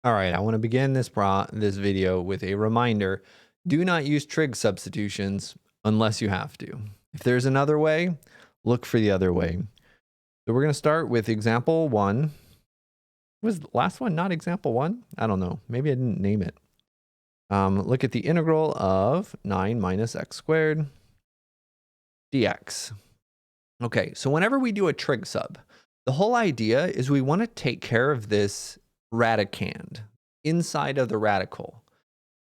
All right, I want to begin this video with a reminder. Do not use trig substitutions unless you have to. If there's another way, look for the other way. So we're going to start with example 1. Was the last one not example 1? I don't know. Maybe I didn't name it. Look at the integral of 9 minus x squared dx. Okay, so whenever we do a trig sub, the whole idea is we want to take care of this radicand inside of the radical,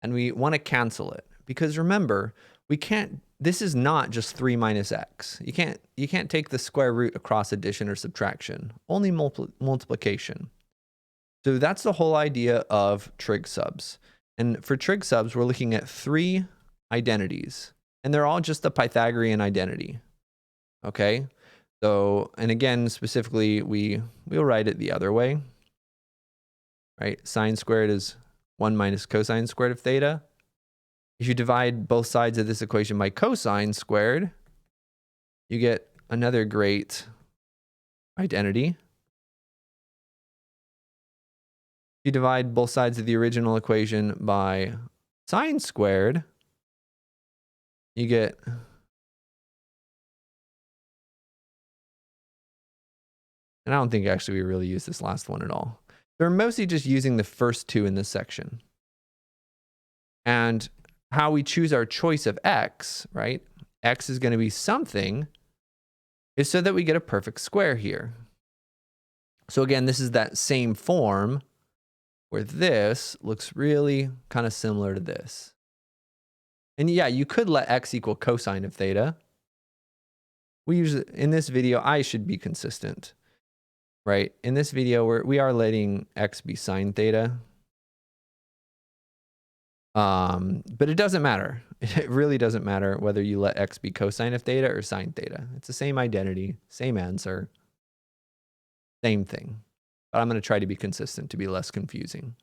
and we want to cancel it because remember, we can't, this is not just 3 minus x. You can't take the square root across addition or subtraction, only multiplication. So that's the whole idea of trig subs. And for trig subs, we're looking at 3 identities, and they're all just a Pythagorean identity. Okay, so, and again, specifically, we'll write it the other way, right? Sine squared is 1 minus cosine squared of theta. If you divide both sides of this equation by cosine squared, you get another great identity. If you divide both sides of the original equation by sine squared, you get and I don't think actually we really use this last one at all. We're mostly just using the first 2 in this section. And how we choose our choice of x, right? X is going to be something, is so that we get a perfect square here. So again, this is that same form where this looks really kind of similar to this. And yeah, you could let x equal cosine of theta. We usually, in this video, I should be consistent. Right, in this video, we are letting x be sine theta. But it doesn't matter. It really doesn't matter whether you let x be cosine of theta or sine theta. It's the same identity, same answer, same thing. But I'm going to try to be consistent to be less confusing.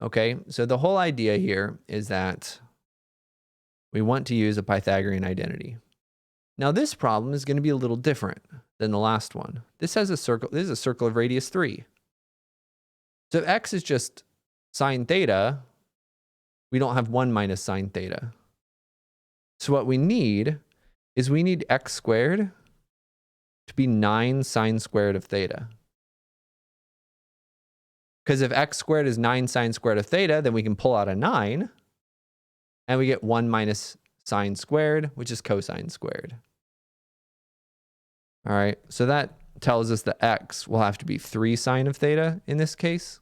Okay, so the whole idea here is that we want to use a Pythagorean identity. Now this problem is going to be a little different than the last one. This has a circle. This is a circle of radius 3. So if x is just sine theta, we don't have 1 minus sine theta. So what we need is we need x squared to be 9 sine squared of theta. Because if x squared is 9 sine squared of theta, then we can pull out a 9, and we get 1 minus sine squared, which is cosine squared. All right, so that tells us that x will have to be 3 sine of theta in this case,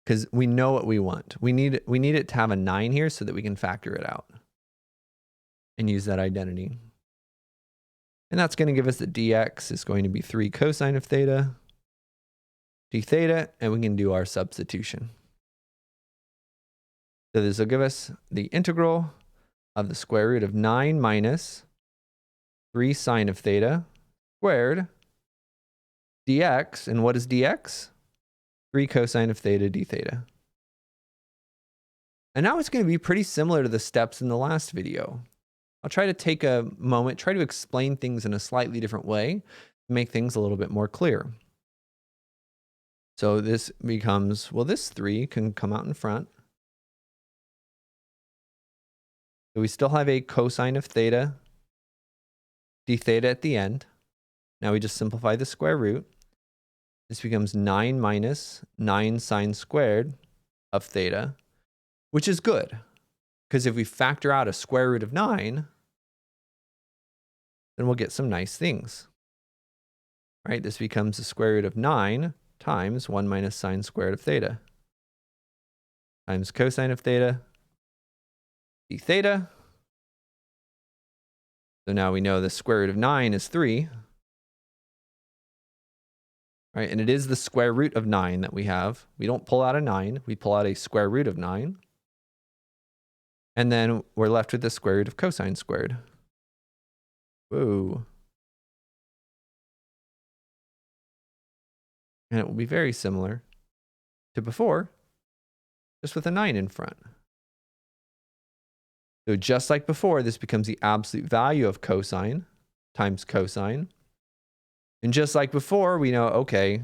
because we know what we want. We need it to have a 9 here so that we can factor it out and use that identity. And that's going to give us that dx is going to be 3 cosine of theta d theta, and we can do our substitution. So this will give us the integral of the square root of 9 minus 3 sine of theta squared dx. And what is dx? 3 cosine of theta d theta. And now it's going to be pretty similar to the steps in the last video. I'll try to take a moment, try to explain things in a slightly different way to make things a little bit more clear. So this becomes, well, this 3 can come out in front. So we still have a cosine of theta d theta at the end. Now we just simplify the square root. This becomes 9 minus 9 sine squared of theta, which is good. Because if we factor out a square root of 9, then we'll get some nice things. Right? This becomes the square root of 9 times 1 minus sine squared of theta times cosine of theta d theta. So now we know the square root of 9 is 3. Right? And it is the square root of 9 that we have. We don't pull out a 9. We pull out a square root of 9. And then we're left with the square root of cosine squared. Whoa. And it will be very similar to before, just with a 9 in front. So just like before, this becomes the absolute value of cosine times cosine. And just like before, we know, okay,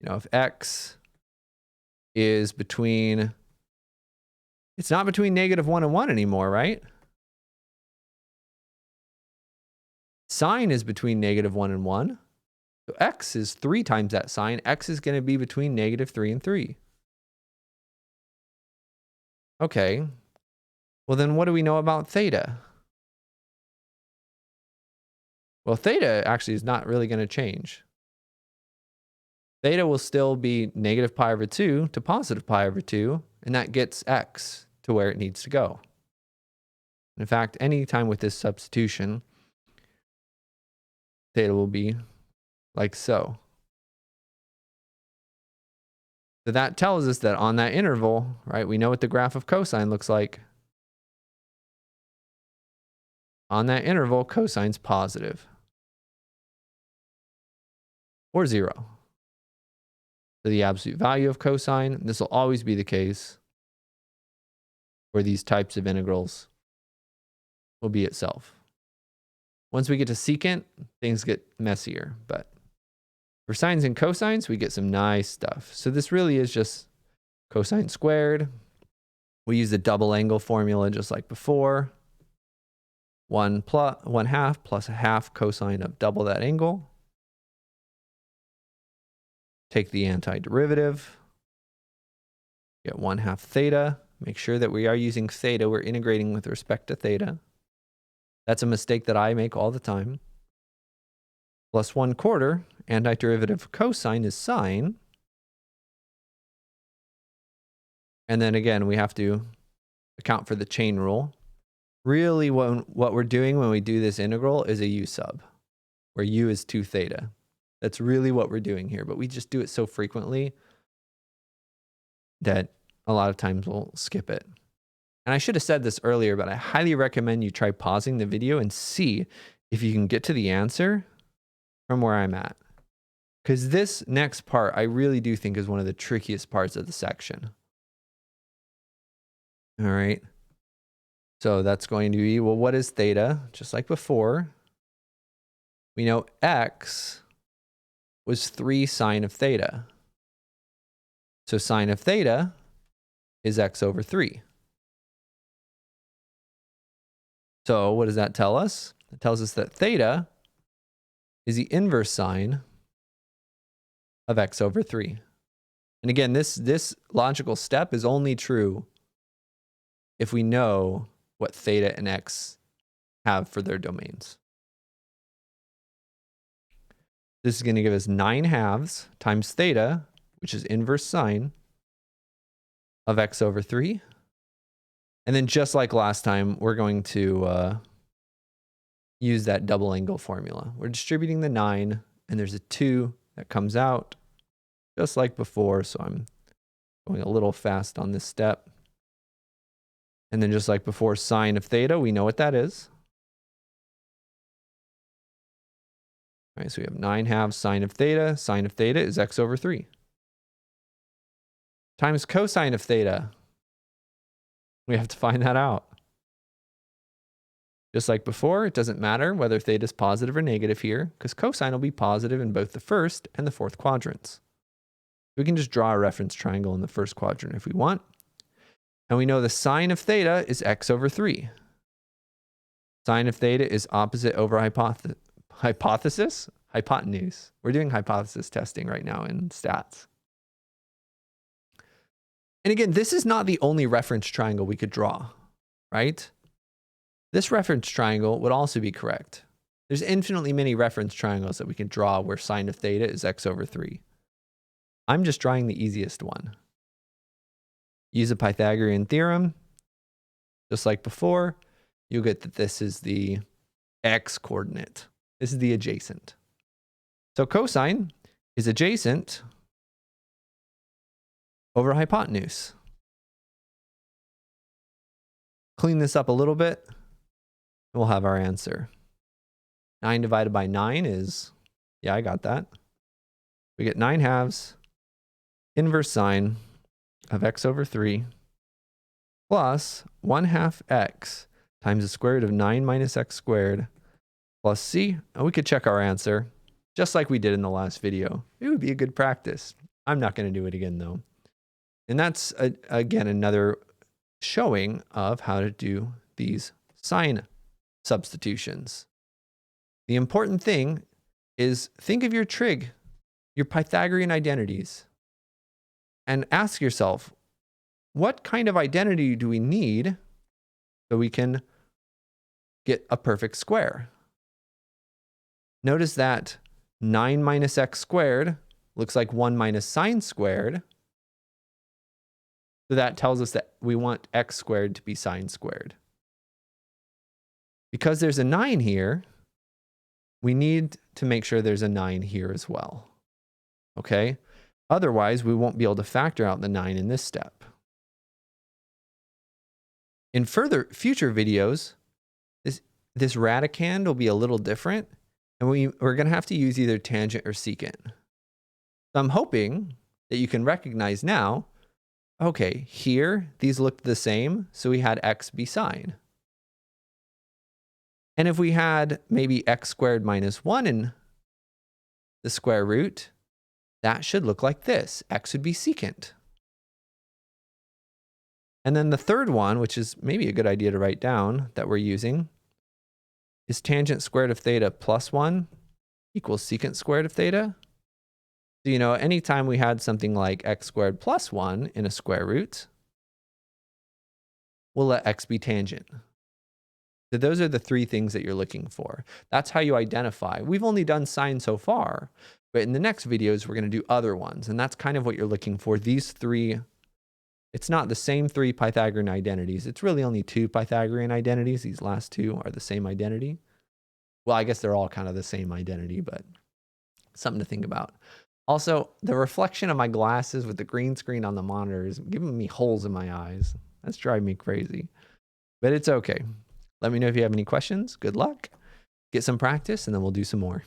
if x is between, it's not between -1 and 1 anymore, right? Sine is between -1 and 1. So x is 3 times that sine. X is going to be between -3 and 3. Okay. Well, then what do we know about theta? Well, theta actually is not really going to change. Theta will still be -π/2 to +π/2, and that gets x to where it needs to go. In fact, anytime with this substitution, theta will be like so. So that tells us that on that interval, right, we know what the graph of cosine looks like. On that interval, cosine's positive or 0. So the absolute value of cosine, this will always be the case for these types of integrals, will be itself. Once we get to secant, things get messier, but for sines and cosines, we get some nice stuff. So this really is just cosine squared. We use the double angle formula just like before. 1 half plus a half cosine of double that angle. Take the antiderivative. Get 1/2 theta. Make sure that we are using theta. We're integrating with respect to theta. That's a mistake that I make all the time. Plus 1/4. Antiderivative of cosine is sine. And then again, we have to account for the chain rule. Really, what we're doing when we do this integral is a u sub, where u is 2 theta. That's really what we're doing here, but we just do it so frequently that a lot of times we'll skip it. And I should have said this earlier, but I highly recommend you try pausing the video and see if you can get to the answer from where I'm at. Because this next part, I really do think is one of the trickiest parts of the section. All right. So that's going to be, well, what is theta? Just like before, we know x was 3 sine of theta. So sine of theta is x over 3. So what does that tell us? It tells us that theta is the inverse sine of x over 3. And again, this logical step is only true if we know what theta and x have for their domains. This is going to give us 9/2 times theta, which is inverse sine of x over 3. And then just like last time, we're going to use that double angle formula. We're distributing the 9, and there's a 2 that comes out, just like before. So I'm going a little fast on this step. And then just like before, sine of theta, we know what that is. All right, so we have 9/2 sine of theta. Sine of theta is x over 3. Times cosine of theta. We have to find that out. Just like before, it doesn't matter whether theta is positive or negative here, because cosine will be positive in both the first and the fourth quadrants. We can just draw a reference triangle in the first quadrant if we want. And we know the sine of theta is x over 3. Sine of theta is opposite over hypotenuse. We're doing hypothesis testing right now in stats. And again, this is not the only reference triangle we could draw, right? This reference triangle would also be correct. There's infinitely many reference triangles that we can draw where sine of theta is x over 3. I'm just drawing the easiest one. Use a Pythagorean theorem. Just like before, you'll get that this is the x coordinate. This is the adjacent. So cosine is adjacent over hypotenuse. Clean this up a little bit, and we'll have our answer. 9 divided by 9 is, yeah, I got that. We get 9/2 inverse sine of x over 3 plus 1/2 x times the square root of 9 minus x squared plus c. And we could check our answer just like we did in the last video. It would be a good practice. I'm not going to do it again though. And that's, again, another showing of how to do these sine substitutions. The important thing is think of your trig, your Pythagorean identities, and ask yourself, what kind of identity do we need so we can get a perfect square? Notice that 9 minus x squared looks like 1 minus sine squared. So that tells us that we want x squared to be sine squared. Because there's a 9 here, we need to make sure there's a 9 here as well. Okay? Otherwise, we won't be able to factor out the 9 in this step. In future videos, this radicand will be a little different, and we're going to have to use either tangent or secant. So I'm hoping that you can recognize now, okay, here, these looked the same, so we had x be sine. And if we had maybe x squared minus 1 in the square root, that should look like this. X would be secant. And then the third one, which is maybe a good idea to write down that we're using, is tangent squared of theta plus 1 equals secant squared of theta. So, you know, anytime we had something like x squared plus 1 in a square root, we'll let x be tangent. So those are the three things that you're looking for. That's how you identify. We've only done sine so far, but in the next videos, we're going to do other ones. And that's kind of what you're looking for. These three, it's not the same three Pythagorean identities. It's really only two Pythagorean identities. These last two are the same identity. Well, I guess they're all kind of the same identity, but something to think about. Also, the reflection of my glasses with the green screen on the monitor is giving me holes in my eyes. That's driving me crazy, but it's okay. Let me know if you have any questions. Good luck. Get some practice, and then we'll do some more.